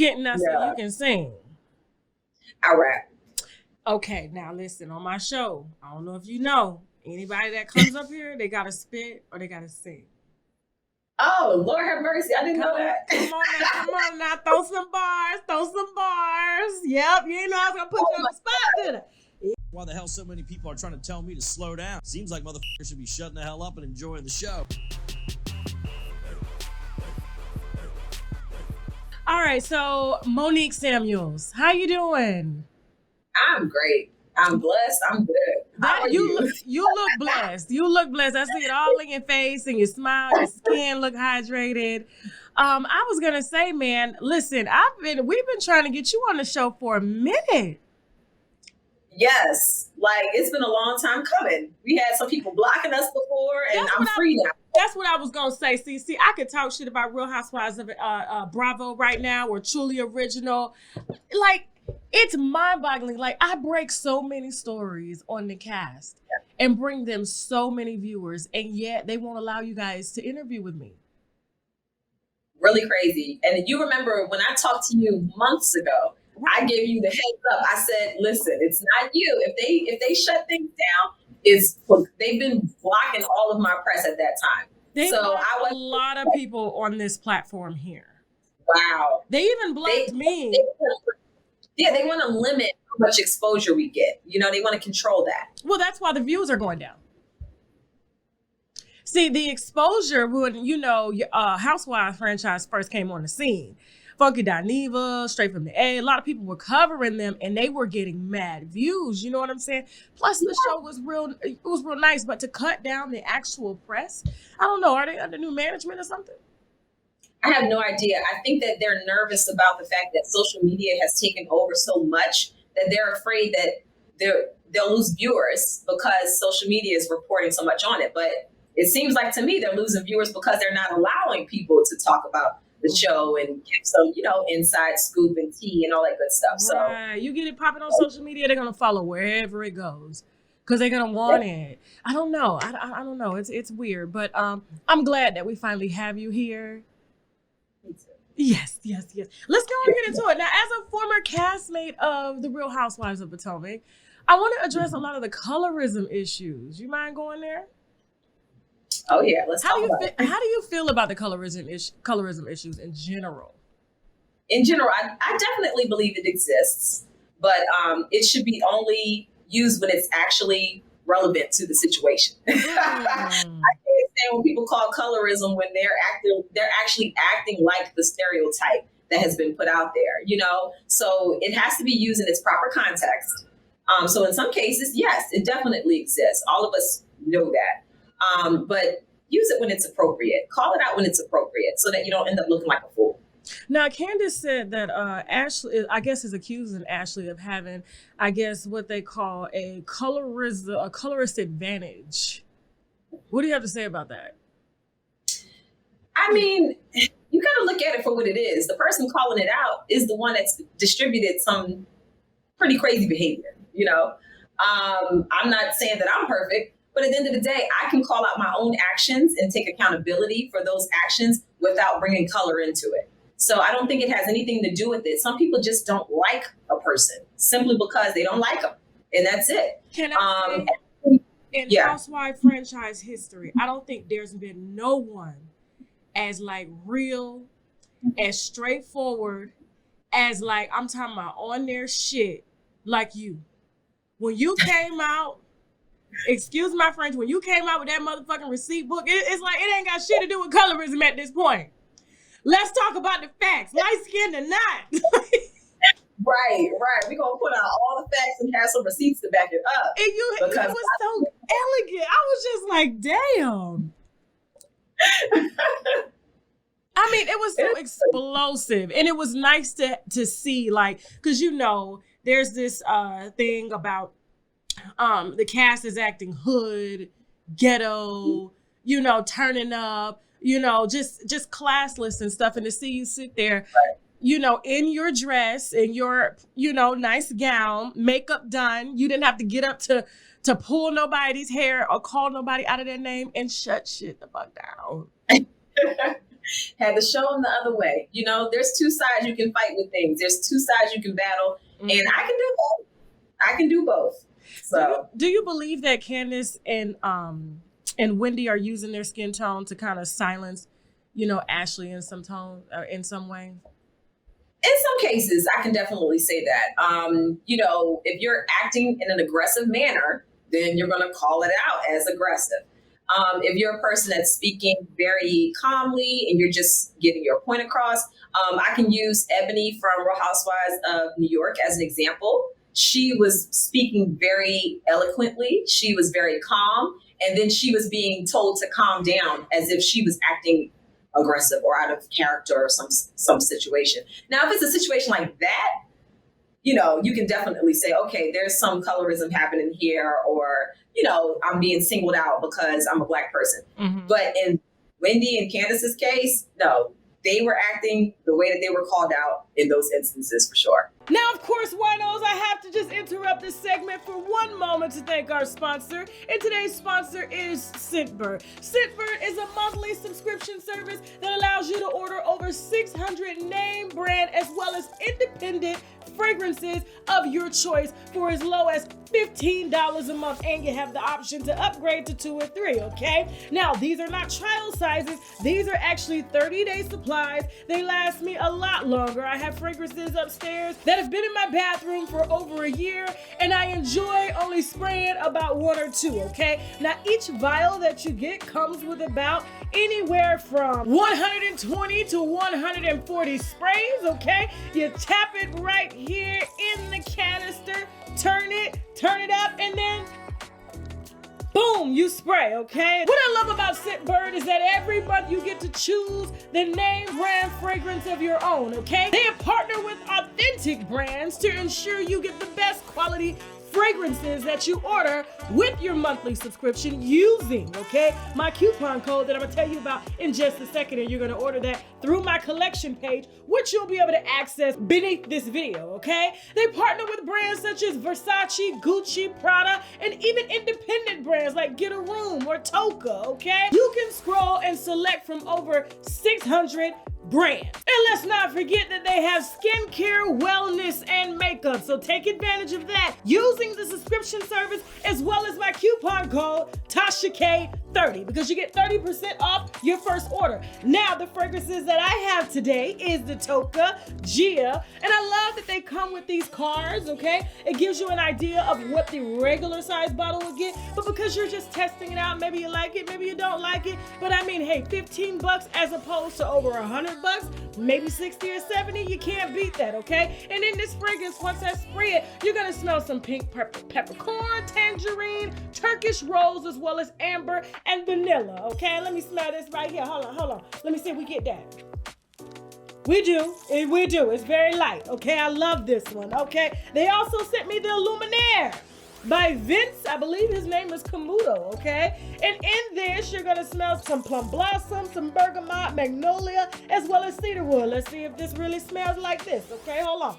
Kitten, I see Yeah. you can sing. I rap. Okay, now listen, on my show, I don't know if you know, anybody that comes up here, they gotta spit or they gotta sing. Oh, Lord have mercy. I didn't know that. Come on now, throw some bars. Yep, you ain't know I was gonna put you on the spot, did I? Why the hell so many people are trying to tell me to slow down? Seems like motherfuckers should be shutting the hell up and enjoying the show. All right, so Monique Samuels, how you doing? I'm great. I'm blessed. I'm good. How are you? You look blessed. You look blessed. I see it all in your face and your smile. Your skin look hydrated. I was gonna say, man, listen, we've been trying to get you on the show for a minute. Yes, like it's been a long time coming. We had some people blocking us before, and I'm free now. That's what I was gonna say. See, I could talk shit about Real Housewives of Bravo right now, or Truly Original. Like, it's mind-boggling. Like, I break so many stories on the cast and bring them so many viewers, and yet they won't allow you guys to interview with me. Really crazy. And you remember when I talked to you months ago, I gave you the heads up. I said, listen, it's not you. If they shut things down, they've been blocking all of my press at that time. They blocked a lot of people on this platform here. Wow. They even blocked me. They want to limit how much exposure we get. You know, they want to control that. Well, that's why the views are going down. See, the exposure when, Housewives franchise first came on the scene. Funky Dineva, Straight from the A lot of people were covering them and they were getting mad views. You know what I'm saying? Plus the show was real nice, but to cut down the actual press, I don't know, are they under new management or something? I have no idea. I think that they're nervous about the fact that social media has taken over so much that they're afraid that they'll lose viewers because social media is reporting so much on it. But it seems like to me they're losing viewers because they're not allowing people to talk about the show and give some, inside scoop and tea and all that good stuff. Right. You get it popping on social media, they're gonna follow wherever it goes because they're gonna want it. I don't know. I don't know. It's weird, but I'm glad that we finally have you here. Me too. Yes. Let's go and get into it. Now, as a former castmate of The Real Housewives of Potomac, I want to address a lot of the colorism issues. You mind going there? Oh yeah, let's talk about it. How do you feel about the colorism issues in general? In general, I definitely believe it exists, but it should be only used when it's actually relevant to the situation. I can't stand when people call colorism when they're actually acting like the stereotype that has been put out there, So it has to be used in its proper context. So in some cases, yes, it definitely exists. All of us know that. But use it when it's appropriate. Call it out when it's appropriate so that you don't end up looking like a fool. Now, Candace said that Ashley, I guess, is accusing Ashley of having, I guess, what they call a colorist advantage. What do you have to say about that? I mean, you got to look at it for what it is. The person calling it out is the one that's distributed some pretty crazy behavior, I'm not saying that I'm perfect. But at the end of the day, I can call out my own actions and take accountability for those actions without bringing color into it. So I don't think it has anything to do with it. Some people just don't like a person simply because they don't like them. And that's it. Can I say, in Housewife franchise history, I don't think there's been no one as real, as straightforward, as I'm talking about on their shit like you. When you came out, excuse my French, when you came out with that motherfucking receipt book, it's like it ain't got shit to do with colorism at this point. Let's talk about the facts, light skinned or not. Right. We're going to put out all the facts and have some receipts to back it up. And it was so elegant. I was just like, damn. I mean, it was so explosive. And it was nice to see, because there's this thing about the cast is acting hood, ghetto, turning up, just classless and stuff. And to see you sit there, in your dress, in your, nice gown, makeup done. You didn't have to get up to pull nobody's hair or call nobody out of their name and shut shit the fuck down. Had to show them the other way. You know, there's two sides you can fight with things. There's two sides you can battle, and I can do both. I can do both. So, do you believe that Candace and Wendy are using their skin tone to kind of silence, Ashley in some tone or in some way? In some cases, I can definitely say that. If you're acting in an aggressive manner, then you're going to call it out as aggressive. If you're a person that's speaking very calmly and you're just getting your point across, I can use Ebony from Real Housewives of New York as an example. She was speaking very eloquently. She was very calm. And then she was being told to calm down as if she was acting aggressive or out of character or some situation. Now, if it's a situation like that, you can definitely say, okay, there's some colorism happening here, or, I'm being singled out because I'm a Black person. Mm-hmm. But in Wendy and Candace's case, no, they were acting the way that they were called out in those instances for sure. Now, of course, winos, I have to just interrupt this segment for one moment to thank our sponsor. And today's sponsor is Scentbird. Scentbird is a monthly subscription service that allows you to order over 600 name brand as well as independent fragrances of your choice for as low as $15 a month, and you have the option to upgrade to 2 or 3, okay? Now, these are not trial sizes. These are actually 30-day supplies. They last me a lot longer. I have fragrances upstairs that have been in my bathroom for over a year, and I enjoy only spraying about 1 or 2, okay? Now, each vial that you get comes with about anywhere from 120 to 140 sprays, okay? You tap it right here in the canister, turn it up, and then boom, you spray, okay? What I love about Scentbird is that every month you get to choose the name brand fragrance of your own, okay? They have partnered with authentic brands to ensure you get the best quality fragrances that you order with your monthly subscription using, okay, my coupon code that I'm gonna tell you about in just a second, and you're gonna order that through my collection page, which you'll be able to access beneath this video, okay? They partner with brands such as Versace, Gucci, Prada, and even independent brands like Get a Room or Toka, okay? You can scroll and select from over 600 brands. And let's not forget that they have skincare, wellness, and makeup. So take advantage of that using the subscription service as well as my coupon code TashaK30 because you get 30% off your first order. Now, the fragrances that I have today is the Toka, Gia, and I love that they come with these cards, okay? It gives you an idea of what the regular size bottle would get, but because you're just testing it out, maybe you like it, maybe you don't like it, but I mean, hey, $15 as opposed to over $100, maybe 60 or 70, you can't beat that, okay? And in this fragrance, once I spray it, you're gonna smell some pink peppercorn, tangerine, Turkish rose, as well as amber and vanilla, okay? Let me smell this right here. Hold on. Let me see if we get that. We do. It's very light, okay? I love this one, okay? They also sent me the Luminaire by Vince. I believe his name is Kamuto, okay? And in this, you're gonna smell some plum blossom, some bergamot, magnolia, as well as cedarwood. Let's see if this really smells like this, okay? Hold on.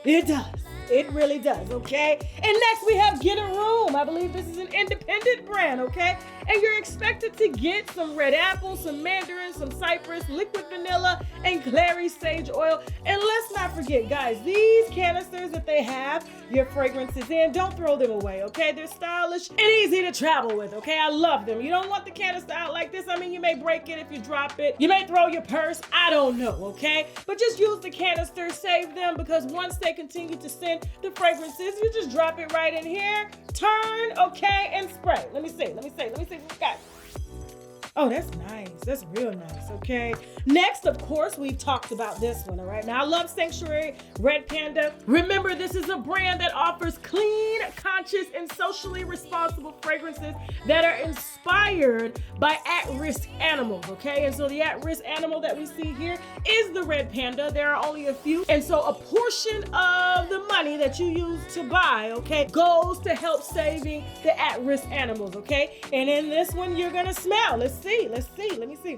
It does. It really does, okay? And next we have Get a Room. I believe this is an independent brand, okay? And you're expected to get some red apple, some mandarin, some cypress, liquid vanilla, and clary sage oil. And let's not forget, guys, these canisters that they have your fragrances in, don't throw them away, okay? They're stylish and easy to travel with, okay? I love them. You don't want the canister out like this. I mean, you may break it if you drop it. You may throw your purse. I don't know, okay? But just use the canister, save them, because once they continue to send the fragrances, you just drop it right in here, turn, okay, and spray. Let me see what we got. Oh, that's nice. That's real nice, okay? Next, of course, we've talked about this one, all right? Now, I love Sanctuary Red Panda. Remember, this is a brand that offers clean, conscious, and socially responsible fragrances that are inspired by at-risk animals, okay? And so the at-risk animal that we see here is the red panda. There are only a few. And so a portion of the money that you use to buy, okay, goes to help saving the at-risk animals, okay? And in this one, you're gonna smell. Let's see. Let me see.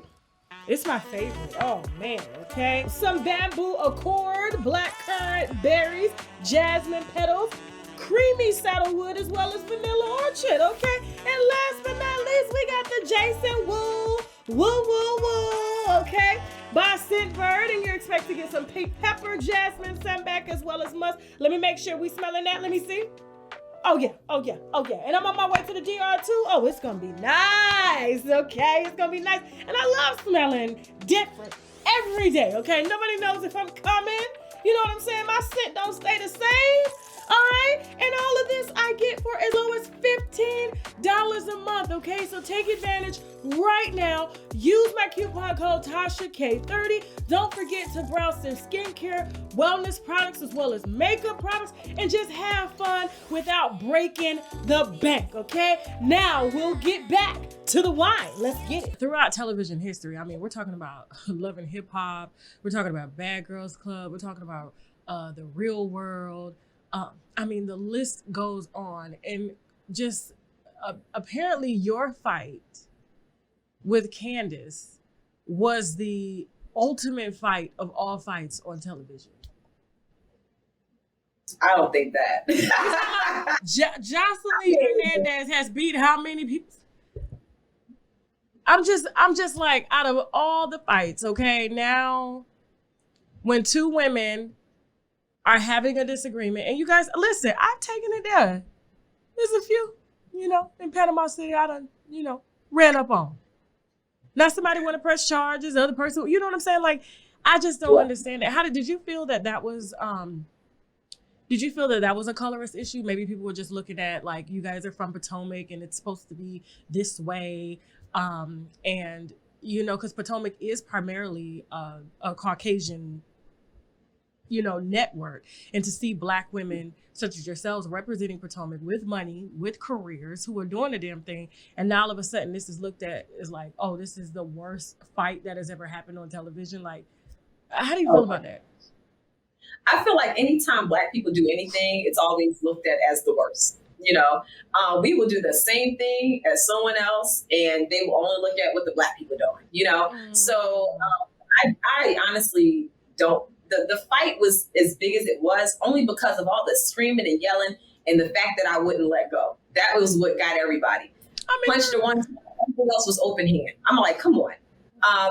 It's my favorite. Oh man, okay. Some bamboo accord, black currant berries, jasmine petals, creamy saddlewood, as well as vanilla orchard, okay? And last but not least, we got the Jason Wu Woo, woo, woo. Okay. Buy Scentbird, and you expect to get some pepper, jasmine, sunback, as well as musk. Let me make sure we smelling that. Let me see. Oh yeah. And I'm on my way to the DR too. Oh, it's gonna be nice. Okay, it's gonna be nice. And I love smelling different every day. Okay, nobody knows if I'm coming. You know what I'm saying? My scent don't stay the same. All right, and all of this I get for as low as $15 a month. Okay, so take advantage right now. Use my coupon code TashaK30. Don't forget to browse their skincare, wellness products, as well as makeup products, and just have fun without breaking the bank. Okay, now we'll get back to the wine. Let's get it. Throughout television history, I mean, we're talking about Love and Hip Hop. We're talking about Bad Girls Club. We're talking about The Real World. I mean, the list goes on, and just apparently your fight with Candace was the ultimate fight of all fights on television. I don't think that. Jocelyn Hernandez has beat how many people? I'm just like, out of all the fights, okay, now when two women are having a disagreement, and you guys, listen, I've taken it there. There's a few, in Panama City, I done, ran up on. Now somebody want to press charges, the other person, you know what I'm saying? Like, I just don't understand it. Did you feel that that was, a colorist issue? Maybe people were just looking at, like, you guys are from Potomac and it's supposed to be this way. And, because Potomac is primarily a Caucasian network, and to see Black women such as yourselves representing Potomac with money, with careers, who are doing the damn thing, and now all of a sudden this is looked at as like, oh, this is the worst fight that has ever happened on television. Like, how do you feel about that? I feel like anytime Black people do anything, it's always looked at as the worst. We will do the same thing as someone else, and they will only look at what the Black people are doing. So I honestly don't. The fight was as big as it was only because of all the screaming and yelling and the fact that I wouldn't let go. That was what got everybody. Punched her one time, everything else was open hand. I'm like, come on.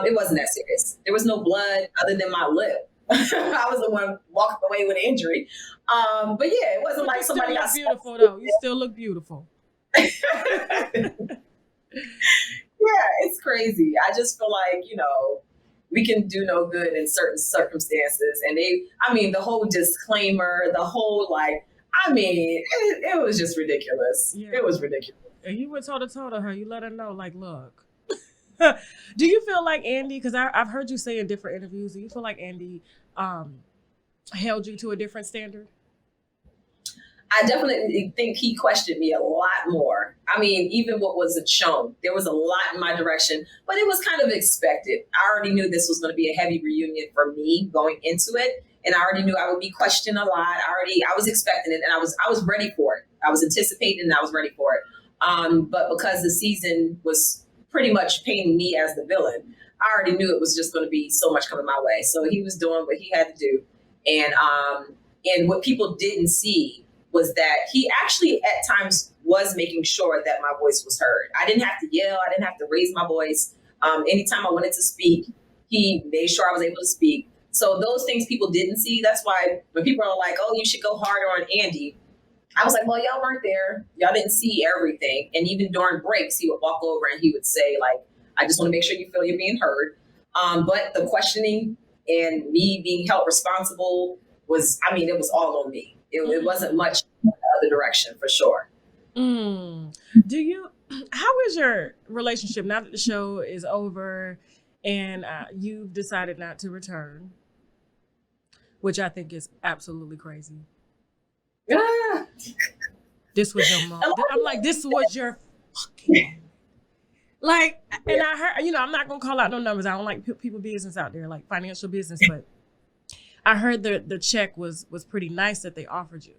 It wasn't that serious. There was no blood other than my lip. I was the one walking away with an injury. But yeah, it wasn't like somebody got beautiful though. You still look beautiful. Yeah, it's crazy. I just feel like, we can do no good in certain circumstances. And the whole disclaimer, the whole it was just ridiculous. Yeah. It was ridiculous. And you went toe to toe to her. You let her know, like, look. Do you feel like Andy, because I've heard you say in different interviews, do you feel like Andy held you to a different standard? I definitely think he questioned me a lot more. I mean, even what wasn't shown, there was a lot in my direction, but it was kind of expected. I already knew this was going to be a heavy reunion for me going into it. And I already knew I would be questioned a lot. I was expecting it, and I was ready for it. I was anticipating, and I was ready for it. But because the season was pretty much painting me as the villain, I already knew it was just going to be so much coming my way. So he was doing what he had to do. And what people didn't see was that he actually at times was making sure that my voice was heard. I didn't have to yell. I didn't have to raise my voice. Anytime I wanted to speak, he made sure I was able to speak. So those things people didn't see. That's why when people are like, oh, you should go harder on Andy, I was like, well, y'all weren't there. Y'all didn't see everything. And even during breaks, he would walk over and he would say, like, I just want to make sure you feel you're being heard. But the questioning and me being held responsible it was all on me. It wasn't much in the other direction, for sure. How is your relationship now that the show is over and you've decided not to return, which I think is absolutely crazy? This was your mom. I'm like, this was your fucking, like, and I heard, I'm not going to call out no numbers. I don't like people business out there, like financial business, but I heard the check was pretty nice that they offered you.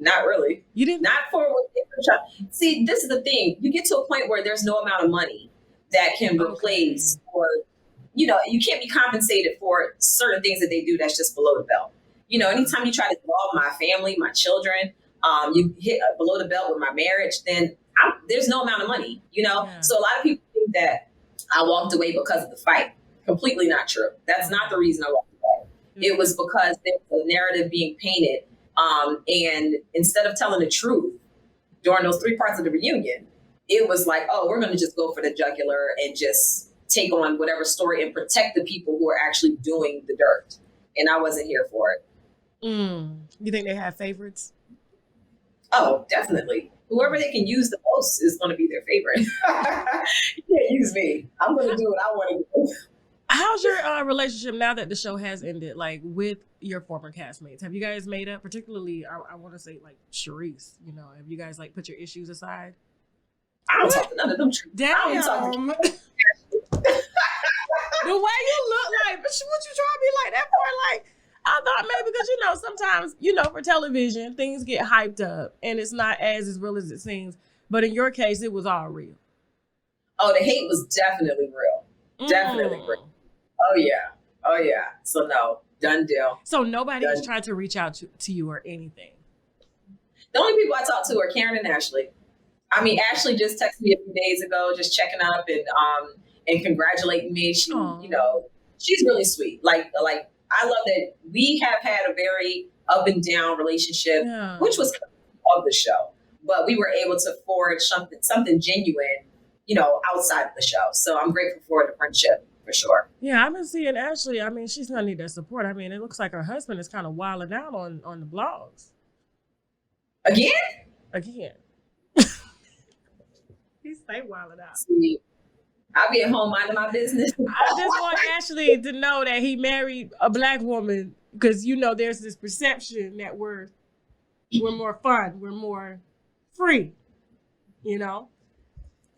Not really. You didn't? Not for what they were trying. See, this is the thing. You get to a point where there's no amount of money that can replace or, you can't be compensated for certain things that they do that's just below the belt. Anytime you try to involve my family, my children, you hit below the belt with my marriage, then there's no amount of money, Yeah. So a lot of people think that I walked away because of the fight. Completely not true. That's not the reason I walked away. It was because there was a narrative being painted. And instead of telling the truth during those 3 parts of the reunion, it was like, oh, we're going to just go for the jugular and just take on whatever story and protect the people who are actually doing the dirt. And I wasn't here for it. You think they have favorites? Oh, definitely. Whoever they can use the most is going to be their favorite. You can't use me. I'm going to do what I want to do. How's your relationship now that the show has ended, like with your former castmates? Have you guys made up? Particularly, I want to say like Sharice, you know, have you guys like put your issues aside? I don't talk to none of them. Damn. The way you look like, what you trying to be like that for? Like, I thought maybe because, you know, sometimes, you know, for television, things get hyped up and it's not as real as it seems. But in your case, it was all real. Oh, the hate was definitely real. Definitely real. Oh, yeah. Oh, yeah. So, no, done deal. So nobody was trying to reach out to you or anything? The only people I talk to are Karen and Ashley. I mean, Ashley just texted me a few days ago, just checking up and congratulating me. She, you know, she's really sweet. Like I love that we have had a very up and down relationship, which was of the show, but we were able to forge something genuine, you know, outside of the show. So I'm grateful for the friendship for sure. Yeah, I've been seeing Ashley. I mean, she's gonna need that support. I mean, it looks like her husband is kind of wilding out on the blogs. Again. He stay wilding out. See, I'll be at home minding my business. I just want Ashley to know that he married a Black woman because, you know, there's this perception that we're more fun, we're more free, you know?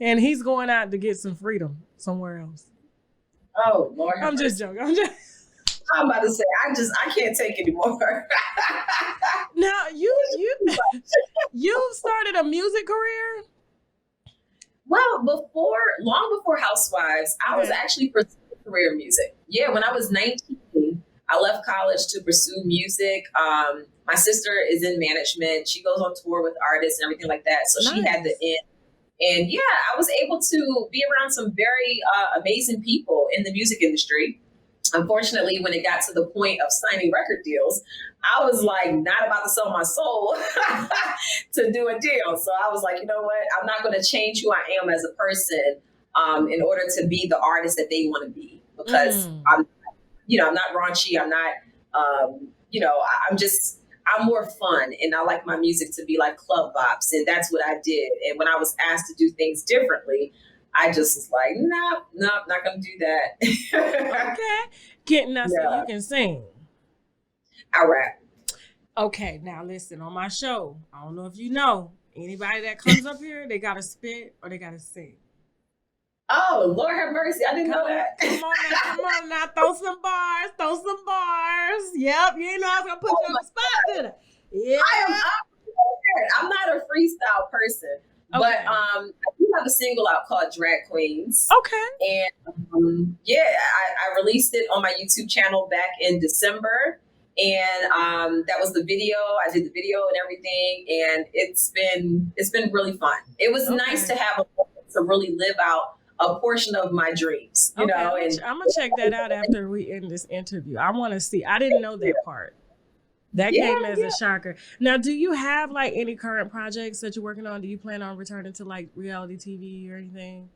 And he's going out to get some freedom somewhere else. Oh, Lord. I'm just joking. I'm about to say, I can't take anymore. Now, you started a music career? Well, long before Housewives, I was actually pursuing career in music. Yeah, when I was 19, I left college to pursue music. My sister is in management. She goes on tour with artists and everything like that. So She had the in. And yeah, I was able to be around some very amazing people in the music industry. Unfortunately, when it got to the point of signing record deals, I was like not about to sell my soul to do a deal. So I was like, you know what? I'm not going to change who I am as a person in order to be the artist that they want to be, because I'm not raunchy. I'm not, I'm more fun, and I like my music to be like club bops, and that's what I did. And when I was asked to do things differently, I just was like, nope, not going to do that. Okay. Getting us so you can sing. I rap. Okay, now listen, on my show, I don't know if you know, anybody that comes up here, they got to spit or they got to sing. Oh, Lord have mercy. I didn't know that. Come on now. Throw some bars. Yep, you know I was going to put you on the spot, did I? Yeah. I'm not a freestyle person. Okay. But I do have a single out called Drag Queens. Okay. And I released it on my YouTube channel back in December. And that was the video. I did the video and everything. And it's been really fun. It was nice to have a moment to really live out a portion of my dreams, you know. And I'm going to check that out after we end this interview. I want to see. I didn't know that part. That came as a shocker. Now, do you have like any current projects that you're working on? Do you plan on returning to like reality TV or anything?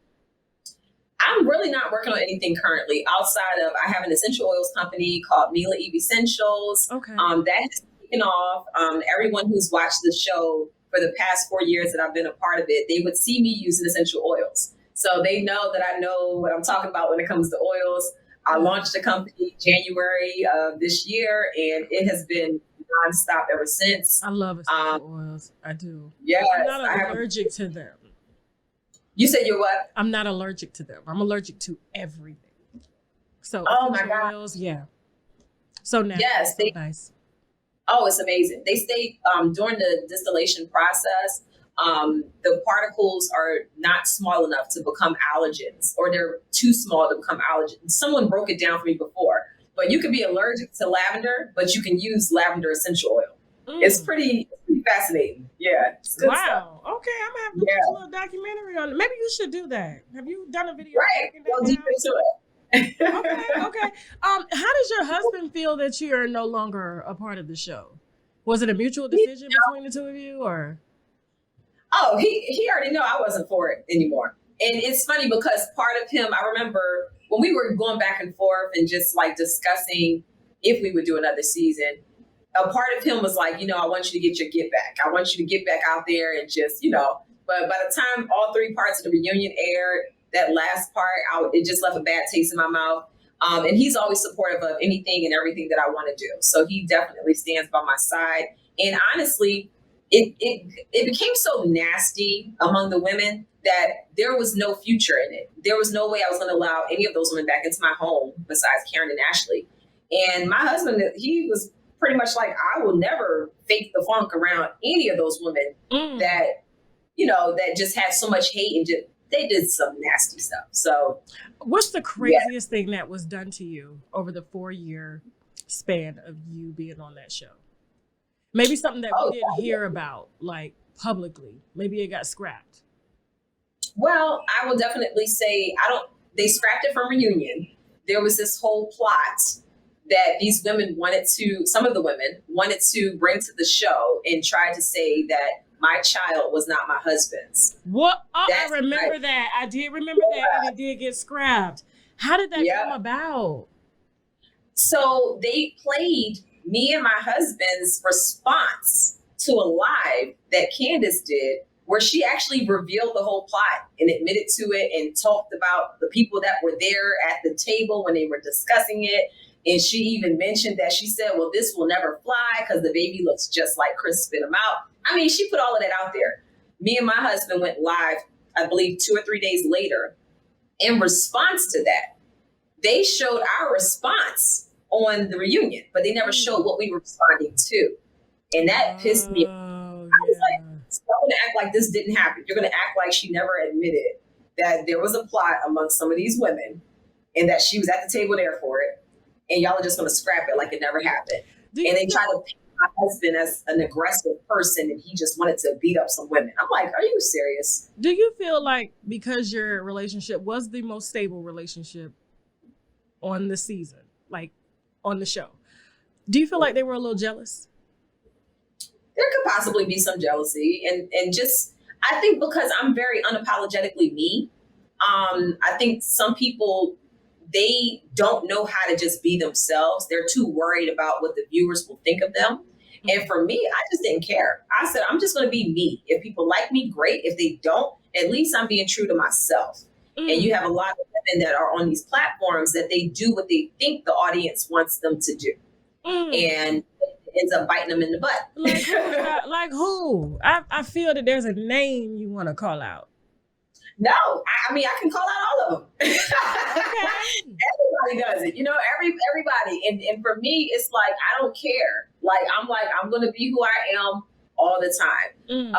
I'm really not working on anything currently outside of, I have an essential oils company called Mila Eve Essentials. Okay. That has taken off. Everyone who's watched the show for the past 4 years that I've been a part of it, they would see me using essential oils. So they know that I know what I'm talking about when it comes to oils. I launched the company January of this year, and it has been nonstop ever since. I love essential oils. I do. Yeah. I'm not allergic to them. You said you're what? I'm not allergic to them. I'm allergic to everything. So my God. Oils, yeah. So natural. Yes, nice. Oh, it's amazing. They stay during the distillation process. The particles are not small enough to become allergens, or they're too small to become allergens. Someone broke it down for me before, but you could be allergic to lavender, but you can use lavender essential oil. It's pretty fascinating. Yeah. It's good stuff. Okay, I'm gonna have to watch a little documentary on it. Maybe you should do that. Have you done a video? Right. Go deep into it. Okay. How does your husband feel that you are no longer a part of the show? Was it a mutual decision between the two of you, or? Oh, he already know I wasn't for it anymore. And it's funny because part of him, I remember when we were going back and forth and just like discussing if we would do another season, a part of him was like, I want you to get your get back. I want you to get back out there and just, but by the time all three parts of the reunion aired, that last part, it just left a bad taste in my mouth. And he's always supportive of anything and everything that I want to do. So he definitely stands by my side. And honestly, it became so nasty among the women that there was no future in it. There was no way I was going to allow any of those women back into my home besides Karen and Ashley. And my husband, he was pretty much like, I will never fake the funk around any of those women that, that just had so much hate and they did some nasty stuff. So what's the craziest thing that was done to you over the 4-year span of you being on that show? Maybe something that we didn't hear about, like publicly. Maybe it got scrapped. Well, I will definitely say they scrapped it from reunion. There was this whole plot that these women some of the women wanted to bring to the show and tried to say that my child was not my husband's. What? Oh, I remember that. I did remember that, and it did get scrapped. How did that come about? So they played me and my husband's response to a live that Candace did, where she actually revealed the whole plot and admitted to it and talked about the people that were there at the table when they were discussing it. And she even mentioned that she said, well, this will never fly because the baby looks just like Chris spit him out. I mean, she put all of that out there. Me and my husband went live, I believe 2 or 3 days later. In response to that, they showed our response on the reunion, but they never showed what we were responding to. And that pissed me off. I was like, stop going to act like this didn't happen. You're going to act like she never admitted that there was a plot among some of these women and that she was at the table there for it. And y'all are just going to scrap it like it never happened. And they try to paint my husband as an aggressive person and he just wanted to beat up some women. I'm like, are you serious? Do you feel like because your relationship was the most stable relationship on the season, like on the show, do you feel like they were a little jealous? There could possibly be some jealousy and just, I think because I'm very unapologetically me, I think some people, they don't know how to just be themselves. They're too worried about what the viewers will think of them. And for me, I just didn't care. I said, I'm just going to be me. If people like me, great. If they don't, at least I'm being true to myself. And you have a lot of women that are on these platforms that they do what they think the audience wants them to do. And it ends up biting them in the butt. Like who? I feel that there's a name you want to call out. No, I mean, I can call out all of them. Everybody does it, everybody. And for me, it's like, I don't care. I'm going to be who I am all the time. And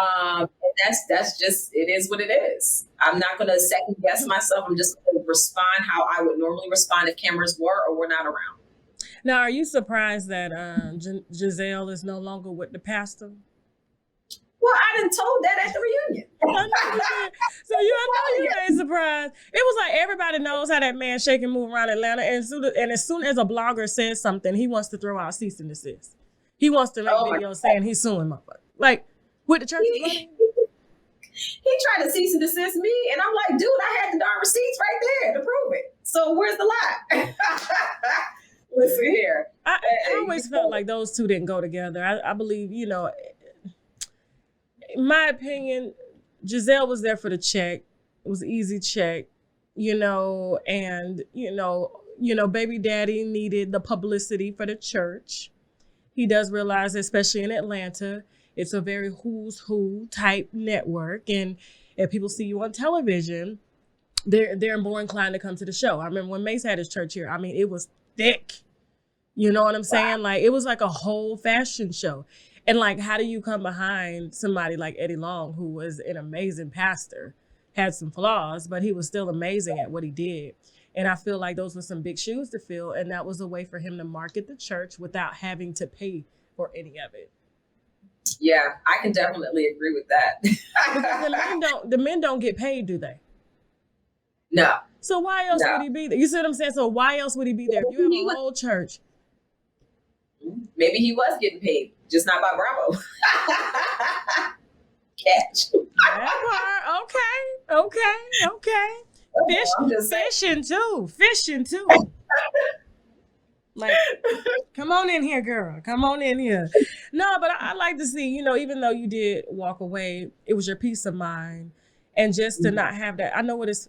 that's just, it is what it is. I'm not going to second guess myself. I'm just going to respond how I would normally respond if cameras were or were not around. Now, are you surprised that Giselle is no longer with the pastor? Well, I done told that at the reunion. So you ain't surprised. It was like everybody knows how that man shake and move around Atlanta. And as soon as a blogger says something, he wants to throw out cease and desist. He wants to make videos saying he's suing motherfucker. Like, with the church money? He tried to cease and desist me. And I'm like, dude, I had the darn receipts right there to prove it. So where's the lie? Listen here. I always felt like those two didn't go together. I believe, in my opinion, Giselle was there for the check. It was an easy check, and, baby daddy needed the publicity for the church. He does realize, especially in Atlanta, it's a very who's who type network. And if people see you on television, they're more inclined to come to the show. I remember when Mace had his church here, I mean, it was thick. You know what I'm saying? Like, it was like a whole fashion show. And like, how do you come behind somebody like Eddie Long, who was an amazing pastor, had some flaws, but he was still amazing at what he did. And I feel like those were some big shoes to fill. And that was a way for him to market the church without having to pay for any of it. Yeah, I can definitely agree with that. Because the men don't get paid, do they? No. So why else would he be there? You see what I'm saying? So why else would he be there? If you have a whole church. Maybe he was getting paid, just not by Bravo. Catch. Okay. Fishing too. Like, come on in here, girl. Come on in here. No, but I like to see, even though you did walk away, it was your peace of mind. And just to not have that, I know what it's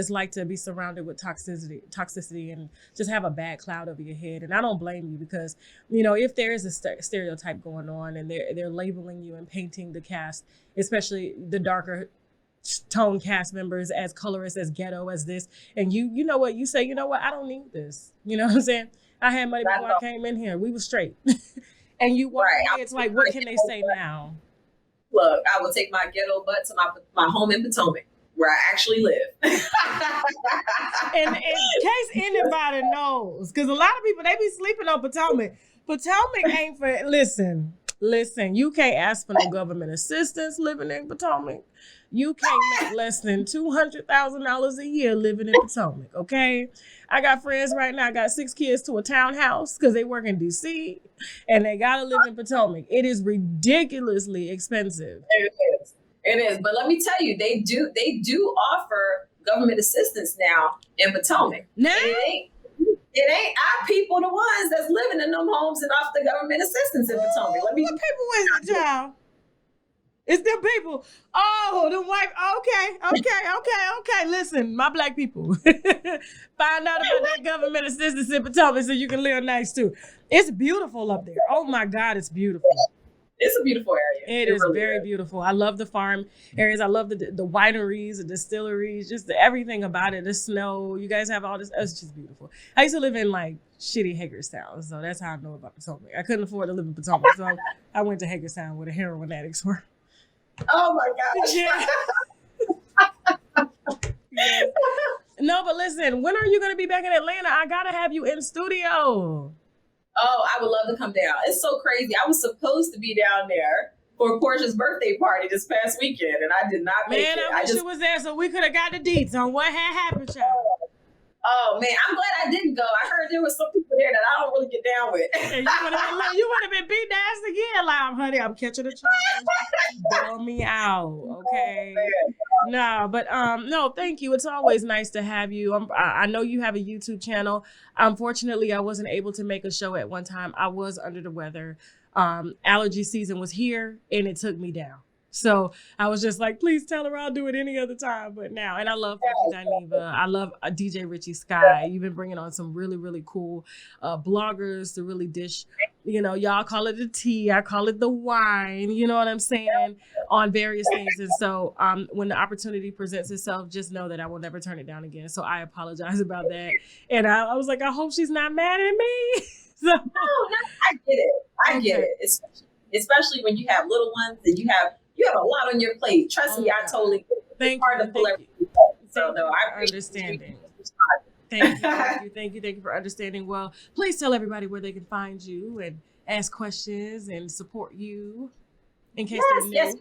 like to be surrounded with toxicity and just have a bad cloud over your head. And I don't blame you because, if there is a stereotype going on and they're labeling you and painting the cast, especially the darker tone cast members as colorist, as ghetto, as this, and you know what, you say, I don't need this. You know what I'm saying? I had money before I came in here. We were straight. And you walk away, it's like, what can they say now? Look, I will take my ghetto butt to my home in Potomac, where I actually live. And in case anybody knows, because a lot of people, they be sleeping on Potomac. Potomac ain't for, listen, you can't ask for no government assistance living in Potomac. You can't make less than $200,000 a year living in Potomac, okay? I got friends right now, I got 6 kids to a townhouse because they work in D.C. and they got to live in Potomac. It is ridiculously expensive. It is. But let me tell you, they do offer government assistance now in Potomac. Now? It ain't our people the ones that's living in them homes and off the government assistance in Potomac. What people is it, child? It's them people. Oh, the white. Okay. Listen, my black people. Find out about that government assistance in Potomac so you can live nice too. It's beautiful up there. Oh my God, it's beautiful. It's a beautiful area. It is really very beautiful. I love the farm areas. I love the wineries, the distilleries, just everything about it. The snow. You guys have all this. It's just beautiful. I used to live in like shitty Hagerstown, so that's how I know about Potomac. I couldn't afford to live in Potomac, so I went to Hagerstown where the heroin addicts were. Oh my gosh. Yeah. Yes. No, but listen, when are you going to be back in Atlanta? I got to have you in studio. Oh, I would love to come down. It's so crazy. I was supposed to be down there for Portia's birthday party this past weekend, and I did not make it. Man, I wish you was there so we could have got the deets on what had happened, child. Oh, man, I'm glad I didn't go. I heard there was some people there that I don't really get down with. And you would have been beat ass again. Like, honey, I'm catching a charge. Bail me out, okay? No, but no, thank you. It's always nice to have you. I know you have a YouTube channel. Unfortunately, I wasn't able to make a show at one time. I was under the weather. Allergy season was here, and it took me down. So I was just like, please tell her I'll do it any other time. But now, and I love Dineva. I love DJ Richie Sky. You've been bringing on some really, really cool bloggers to really dish, y'all call it the tea. I call it the wine. You know what I'm saying? On various things. And so when the opportunity presents itself, just know that I will never turn it down again. So I apologize about that. And I was like, I hope she's not mad at me. So, no, I get it. I get it. Especially when you have little ones and you have a lot on your plate. Trust me, I totally get it. Thank you. So no, I understanding. Thank you for understanding. Well, please tell everybody where they can find you and ask questions and support you in case they're new. Yes.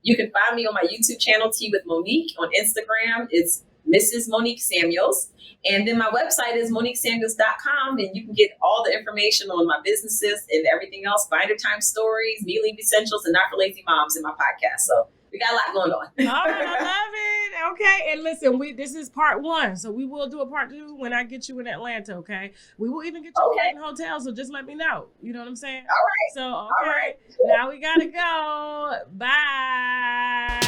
You can find me on my YouTube channel, Tea with Monique. On Instagram, it's Mrs. Monique Samuels. And then my website is MoniqueSamuels.com, and you can get all the information on my businesses and everything else, Binder Time Stories, Me Leave Essentials, and Not for Lazy Moms in my podcast. So we got a lot going on. All right, I love it. Okay, and listen, this is part 1, so we will do a part 2 when I get you in Atlanta, okay? We will even get you in hotels, so just let me know. You know what I'm saying? All right. So, okay, now we got to go. Bye.